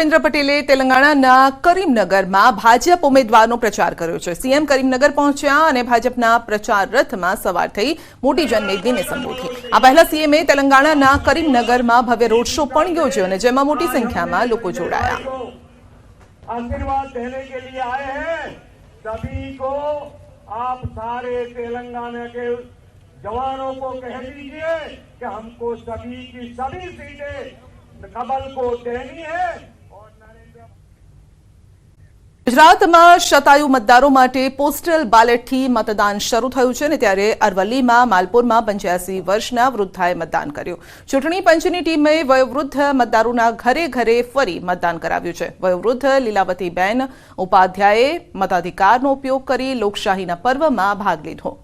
ભૂપેન્દ્ર પટેલે તેલંગાણાના કરીમનગરમાં ભાજપ ઉમેદવારનો પ્રચાર કર્યો છે। સીએમ કરીમનગર પહોંચ્યા અને ભાજપના પ્રચાર રથમાં સવાર થઈ મોટી જનમેદનીને સંબોધી। આ પહેલા સીએમએ તેલંગાણાના કરીમનગરમાં ભવ્ય રોડ શો પણ યોજ્યો અને જેમાં મોટી સંખ્યામાં લોકો જોડાયા। आशीर्वाद देने के लिए आए हैं सभी को। आप सारे तेलंगाना के जवानों को कह दीजिए कि हमको सभी की सभी सीटें कमल को देनी है। ગુજરાતમાં શતાયુ મતદારો માટે પોસ્ટલ બેલેટથી મતદાન શરૂ થયું છે ને ત્યારે અરવલ્લીમાં માલપુરમાં 85 વર્ષના વૃદ્ધાએ મતદાન કર્યું। ચૂંટણી પંચની ટીમે વયોવૃદ્ધ મતદારોના ઘરે ઘરે ફરી મતદાન કરાવ્યું છે। વયોવૃદ્ધ લીલાવતીબેન ઉપાધ્યાયે મતાધિકારનો ઉપયોગ કરી લોકશાહીના પર્વમાં ભાગ લીધો।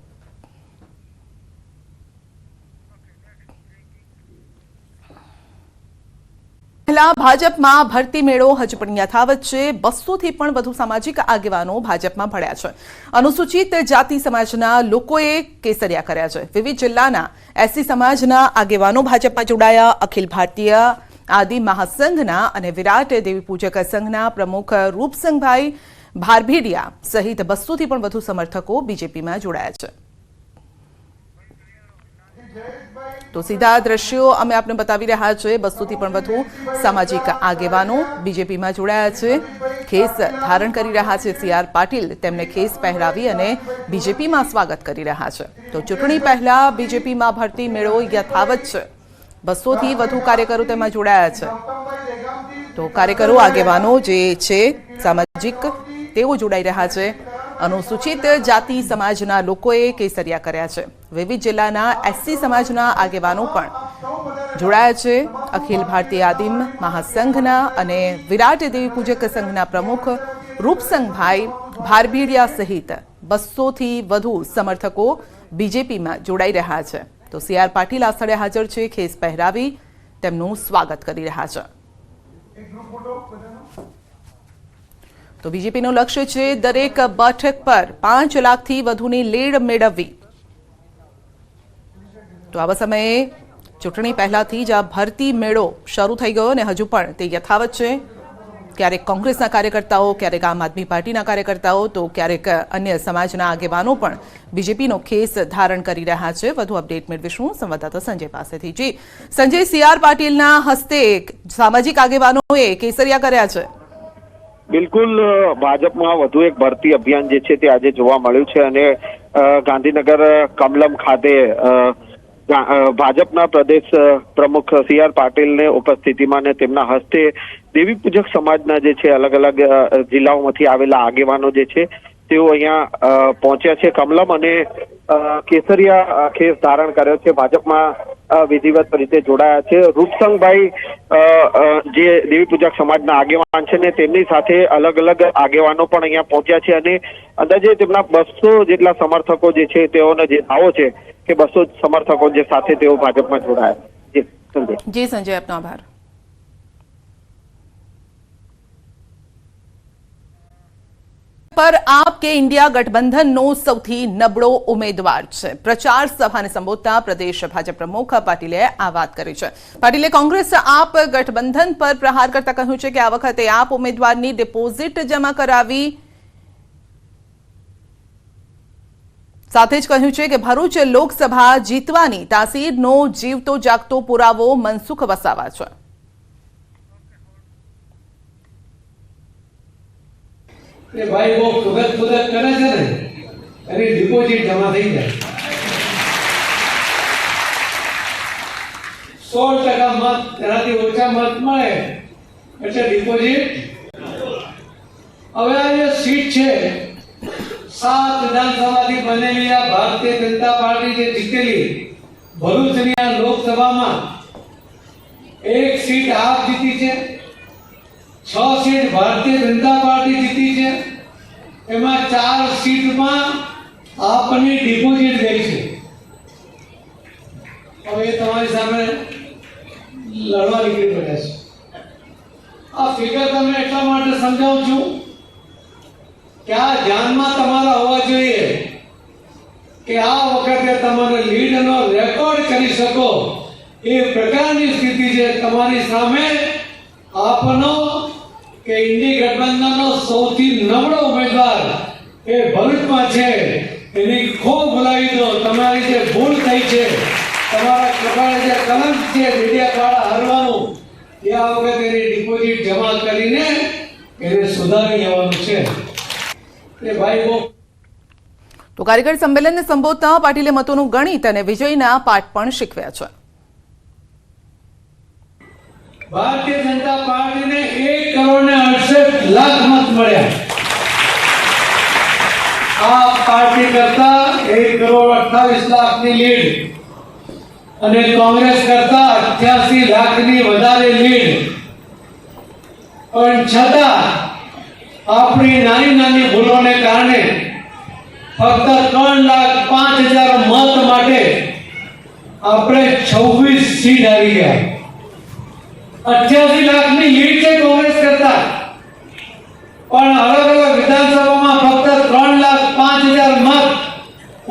પહેલા ભાજપમાં ભરતી મેળો હજુ પણ યથાવત છે। 200થી પણ વધુ સામાજિક આગેવાનો ભાજપમાં ભળ્યા છે। અનુસૂચિત જાતિ સમાજના લોકોએ કેસરિયા કર્યા છે। વિવિધ જિલ્લાના એસસી સમાજના આગેવાનો ભાજપમાં જોડાયા। અખિલ ભારતીય આદિમ મહાસંઘના અને વિરાટ દેવી પૂજક સંઘના પ્રમુખ રૂપસંગભાઈ ભારભીડિયા સહિત 200થી પણ વધુ સમર્થકો બીજેપીમાં જોડાયા છે। तो सीधा दृश्यों अमे आपने बतावी रह्या छे। 200थी पण वधु सामाजिक आगेवानो बीजेपी में जोड़ाया छे। खेस धारण करी रह्या छे सीआर पाटील तेमने खेस पहेरावी अने बीजेपी में स्वागत करी रह्या छे। तो चूंटणी पहला बीजेपी में भरती मेळो यथावत छे। 200थी वधु कार्यकरो तेमां जोड़ाया छे। तो कार्यकरो आगेवानो जे छे सामाजिक तेओ जोड़ाई रह्या छे। अनुसूचित जाति समाजना लोकोए केसरिया कर्या छे। विविध जिल्लाना एससी समाजना आगेवानो पण जोड़ाया छे। अखिल भारतीय आदिम महासंघना अने विराट देवी पूजक संघना प्रमुख रूपसंगभाई भारभीडिया सहित 200थी વધુ समर्थको बीजेपी में जोड़ाई रह्या छे। तो सीआर पाटील आ स्थळे हाजर छे। खेस पहेरावी तेमनुं स्वागत करी रह्या छे। तो बीजेपीનું લક્ષ્ય છે દરેક બેઠક પર 5 લાખથી વધુની લીડ મેળવવી। તો આવા સમયે ચૂંટણી પહેલાથી જ આ ભરતી મેળો શરૂ થઈ ગયો અને હજુ પણ તે યથાવત છે। ક્યારેક કોંગ્રેસના કાર્યકર્તાઓ, ક્યારેક આમ આદમી પાર્ટીના કાર્યકર્તાઓ, તો ક્યારેક અન્ય સમાજના આગેવાનો પણ બીજેપીનો ખેસ ધારણ કરી રહ્યા છે। વધુ અપડેટ મેળવીશું સંવાદદાતા સંજય પાસેથી। જી સંજય, સીઆર પાટીલના હસ્તે સામાજિક આગેવાનોએ કેસરિયા કર્યા છે। બિલકુલ, ભાજપમાં વધુ એક ભરતી અભિયાન જે છે તે આજે જોવા મળ્યું છે અને ગાંધીનગર કમલમ ખાતે ભાજપના પ્રદેશ પ્રમુખ સીઆર પાટીલને ઉપસ્થિતિમાં ને તેમના હસ્તે દેવી પૂજક સમાજના જે છે અલગ અલગ જિલ્લાઓમાંથી આવેલા આગેવાનો જે છે તેઓ અહીંયા પહોંચ્યા છે કમલમ અને કેસરિયા ખેસ ધારણ કર્યો છે। ભાજપમાં વિધિવત રીતે જોડાયા છે। રૂપસંગભાઈ જે દેવી પૂજક સમાજના આગેવાન છે ને તેમની સાથે અલગ અલગ આગેવાનો પણ અહીંયા પહોંચ્યા છે અને અંદાજે તેમના 200 જેટલા સમર્થકો જે છે તેઓનો જે દાવો છે કે 200 સમર્થકો જે સાથે તેઓ ભાજપમાં જોડાયા। જી સંજય, આપનો આભાર। पर आपके इंडिया गठबंधनનો સૌથી નબળો ઉમેદવાર છે। પ્રચાર સભાને સંબોધતા પ્રદેશ ભાજપ પ્રમુખ પાટીલે આ વાત કરી છે। પાટીલે કોંગ્રેસ આપ ગઠબંધન પર પ્રહાર કરતા કહ્યું છે કે આ વખતે આપ ઉમેદવારની ડિપોઝિટ જમા કરાવી। સાથે જ કહ્યું છે કે ભરૂચ લોકસભા જીતવાની તાસીરનો જીવતો જાગતો પુરાવો મનસુખ વસાવા છે। કે ભાઈ वो खुदत કરે છે ને એની ડિપોઝિટ જમા થઈ જાય। 16% મત તેનાથી ઓછા મત મળે એટલે ડિપોઝિટ। હવે આ જે સીટ છે 7 વિધાનસભાથી બનેલી આ ભારતીય જનતા પાર્ટી જે જીતેલી ભરૂચની આ લોકસભામાં એક સીટ આપ જીતી છે, 6 सीट भारतीय जनता पार्टी जीती है। एमा 4 सीट में आपनी डिपोजिट गई है। अब ये तुम्हारी सामने लड़वा निकली पड़े છે। आ फिगर તમને એટલા માટે સમજાવું છું કે આ ધ્યાનમાં તમારા હોવા જોઈએ કે આ વખતે તમારે લીડનો રેકોર્ડ કરી શકો એ પ્રકારની સ્થિતિ છે। તમારી સામે આપનો કે ઇન્ડી ગઠબંધનનો સૌથી નબળો ઉમેદવાર એ ભરૂચમાં છે, એની ખો બોલાવી દો. તમારી જે ભૂલ થઈ છે, તમારા કપાળે જે કલંક છે મીડિયાવાળા હરવાનું, એ આ વખતે એની ડિપોઝિટ જમા કરીને એને સુધારી લેવાનું છે. એ ભાઈ બહુ તો કાર્યકર સંમેલનને સંબોધતા પાટીલે મતોનું ગણિત અને વિજયના પાઠ પણ શીખવ્યા છે. ભારતીય જનતા પાર્ટીને 1,68,00,000 મત મળ્યા. આ પાર્ટી કરતા 1,28,00,000 ની લીડ અને કોંગ્રેસ કરતા 88,00,000 ની વધારે લીડ. પણ છતાં આપણી નાની નાની ભૂલોને કારણે ફક્ત 3,05,000 મત માટે આપણે 26 સીટ હારી ગયા. 88,00,000 ની લીડ છે કોંગ્રેસ કરતા, પણ અલગ અલગ વિધાનસભામાં ફક્ત 3,05,000 મત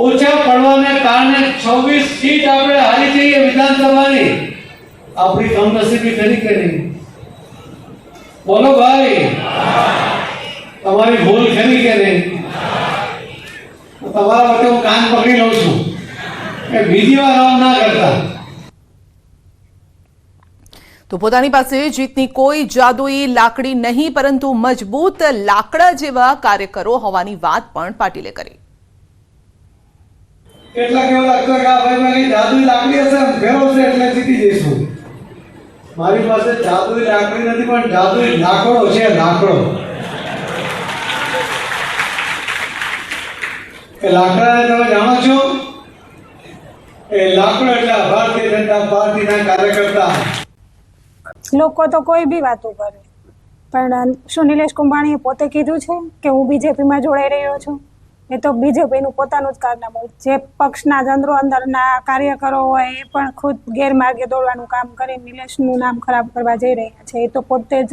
ઓછા પડવાને કારણે 26 સીટ આપણે હારી જઈએ વિધાનસભાની. આપણી કમનસીબી ખરી કે નહીં? બોલો ભાઈ, તમારી ભૂલ ખરી કે નહીં? તમારા વખતે હું કાન પકડી લઉં છું કે બીજી વાર આમ ના કરતા. તો પોતાની પાસે જીતની કોઈ જાદુઈ લાકડી નહીં, પરંતુ મજબૂત લાકડા જેવા કાર્યકરો હોવાની વાત પણ પાટીલે કરી. કેટલાક એવું લાગતું કે આ ભાઈ મારી જાદુઈ લાકડી હશે, ફેરવશે એટલે જીતી જઈશું. મારી પાસે જાદુઈ લાકડી નથી, પણ જાદુઈ લાકડો છે. લાકડો એ લાકડાને તમે જાણો છો? એ લાકડો એટલે ભારતીય જનતા પાર્ટીના કાર્યકર્તા. લોકો તો કોઈ બી વાતો કરે, પણ શું નિલેશ કુંભાણીએ પોતે કીધું છે કે હું બીજેપીમાં જોડાઈ રહ્યો છું? એ તો બીજેપીનું પોતાનું જ કારનામું હોય. જે પક્ષના અંદરના કાર્યકરો હોય એ પણ ખુદ ગેરમાર્ગે દોડવાનું કામ કરી નિલેશનું નામ ખરાબ કરવા જઈ રહ્યા છે. એ તો પોતે જ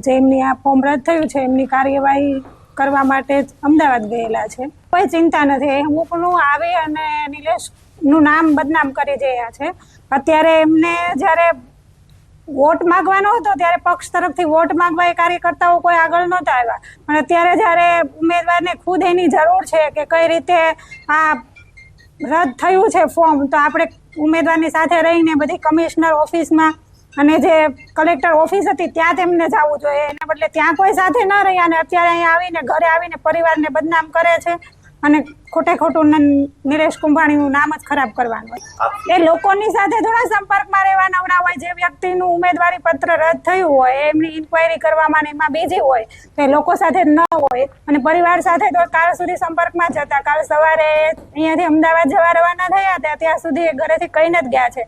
જેમની આ ફોર્મ રદ થયું છે એમની કાર્યવાહી કરવા માટે જ અમદાવાદ ગયેલા છે. કોઈ ચિંતા નથી. અમુકનું આવી અને નિલેશનું નામ બદનામ કરી રહ્યા છે. અત્યારે એમને જ્યારે વોટ માંગવાનો હતો ત્યારે પક્ષ તરફથી વોટ માંગવા એ કાર્યકર્તાઓ કોઈ આગળ નહોતા આવ્યા, પણ અત્યારે જ્યારે ઉમેદવારને ખુદ એની જરૂર છે કે કઈ રીતે આ રદ થયું છે ફોર્મ, તો આપણે ઉમેદવારની સાથે રહીને બધી કમિશનર ઓફિસમાં અને જે કલેક્ટર ઓફિસ હતી ત્યાં તેમને જવું જોઈએ. એના બદલે ત્યાં કોઈ સાથે ન રહ્યા અને અત્યારે અહીંયા આવીને ઘરે આવીને પરિવારને બદનામ કરે છે અને ખોટે ખોટું નિલેશ કુંભાણીનું નામ જ ખરાબ કરવાનું હોય. એ લોકોની સાથે થોડા સંપર્કમાં રહેવા નવરા હોય. જે વ્યક્તિનું ઉમેદવારી પત્ર રદ થયું હોય એમની ઇન્ક્વાયરી કરવામાં ને એમાં બીજી હોય તો એ લોકો સાથે ન હોય અને પરિવાર સાથે તો કાલ સુધી સંપર્કમાં જ હતા. કાલ સવારે અહીંયાથી અમદાવાદ જવા રવાના થયા હતા, ત્યાં સુધી એ ઘરેથી કહીને જ ગયા છે